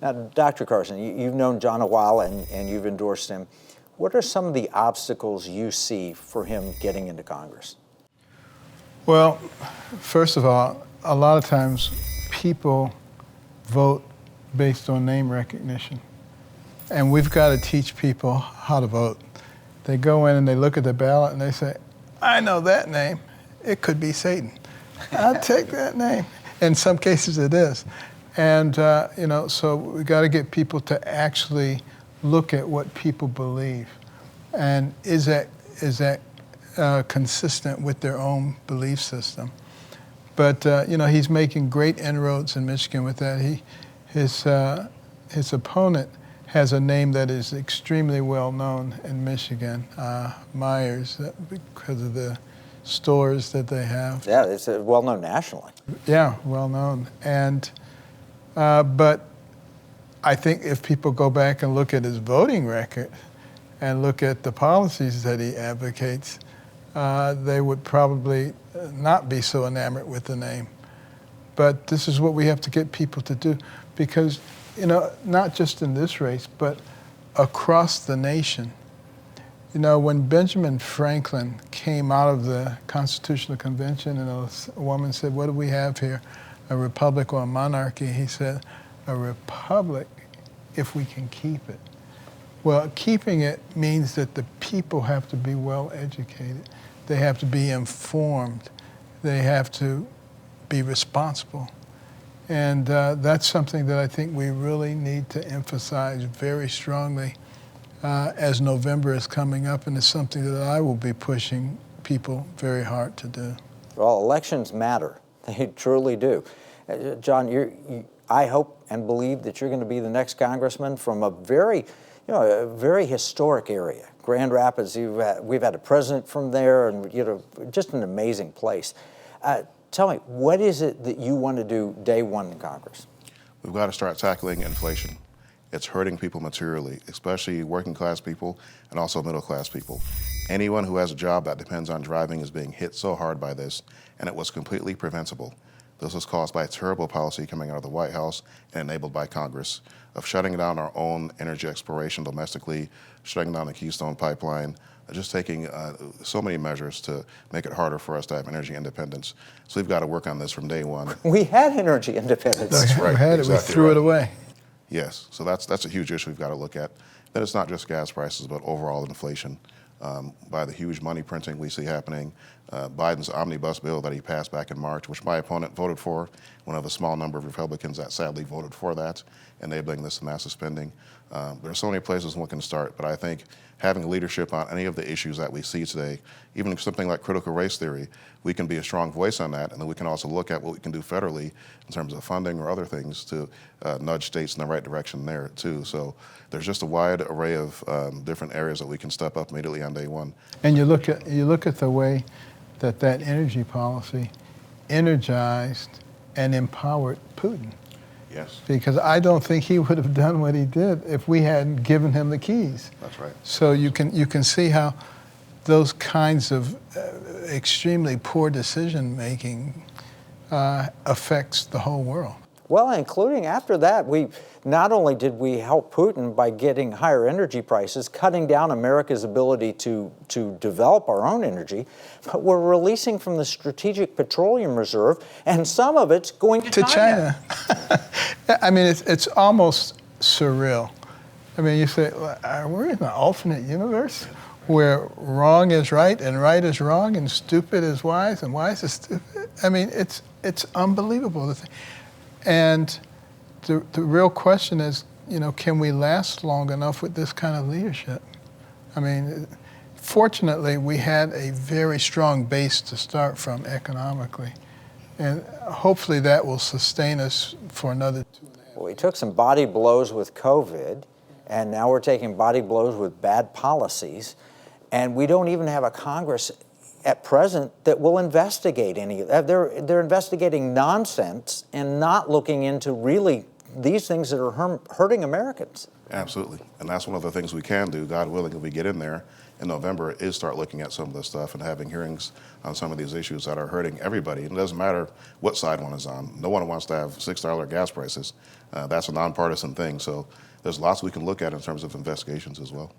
Now, Dr. Carson, you've known John a while and you've endorsed him. What are some of the obstacles you see for him getting into Congress? Well, first of all, a lot of times people vote based on name recognition. And we've got to teach people how to vote. They go in and they look at the ballot and they say, I know that name. It could be Satan. I'll take that name. In some cases it is. And, so we got to get people to actually look at what people believe. And is that consistent with their own belief system? But, he's making great inroads in Michigan with that. His opponent has a name that is extremely well known in Michigan, Myers, because of the stores that they have. Yeah, it's well known nationally. Yeah, well known. And but I think if people go back and look at his voting record and look at the policies that he advocates, they would probably not be so enamored with the name. But this is what we have to get people to do, because not just in this race, but across the nation. When Benjamin Franklin came out of the Constitutional Convention and a woman said, what do we have here, a republic or a monarchy? He said, a republic if we can keep it. Well, keeping it means that the people have to be well educated. They have to be informed. They have to be responsible. And that's something that I think we really need to emphasize very strongly as November is coming up, and it's something that I will be pushing people very hard to do. Well, elections matter. They truly do. John, I hope and believe that you're going to be the next congressman from a very historic area. Grand Rapids, we've had a president from there, and just an amazing place. Tell me, what is it that you want to do day one in Congress? We've got to start tackling inflation. It's hurting people materially, especially working class people and also middle class people. Anyone who has a job that depends on driving is being hit so hard by this, and it was completely preventable. This was caused by a terrible policy coming out of the White House and enabled by Congress of shutting down our own energy exploration domestically, shutting down the Keystone Pipeline, just taking so many measures to make it harder for us to have energy independence. So we've got to work on this from day one. We had energy independence. That's right. We had it, we threw it away. Yes, so that's a huge issue we've got to look at. Then it's not just gas prices, but overall inflation. By the huge money printing we see happening, Biden's omnibus bill that he passed back in March, which my opponent voted for, one of a small number of Republicans that sadly voted for that, enabling this massive spending. There are so many places one can start, but I think having leadership on any of the issues that we see today, even something like critical race theory, we can be a strong voice on that, and then we can also look at what we can do federally in terms of funding or other things to nudge states in the right direction there too. So there's just a wide array of different areas that we can step up immediately on day one. And you look at the way that energy policy energized and empowered Putin. Yes. Because I don't think he would have done what he did if we hadn't given him the keys. That's right. So you can see how those kinds of extremely poor decision making affects the whole world. Well, including after that, not only did we help Putin by getting higher energy prices, cutting down America's ability to develop our own energy, but we're releasing from the Strategic Petroleum Reserve, and some of it's going to China. I mean, it's almost surreal. I mean, you say, we're in an alternate universe where wrong is right and right is wrong and stupid is wise and wise is stupid. I mean, it's unbelievable. And the real question is, can we last long enough with this kind of leadership? I mean, fortunately, we had a very strong base to start from economically. And hopefully that will sustain us for another 2.5 years. Well, we took some body blows with COVID, and now we're taking body blows with bad policies. And we don't even have a Congress at present that will investigate any of that. They're investigating nonsense and not looking into really these things that are hurting Americans. Absolutely. And that's one of the things we can do, God willing, if we get in there in November is start looking at some of this stuff and having hearings on some of these issues that are hurting everybody. And it doesn't matter what side one is on. No one wants to have $6 gas prices. That's a nonpartisan thing. So there's lots we can look at in terms of investigations as well.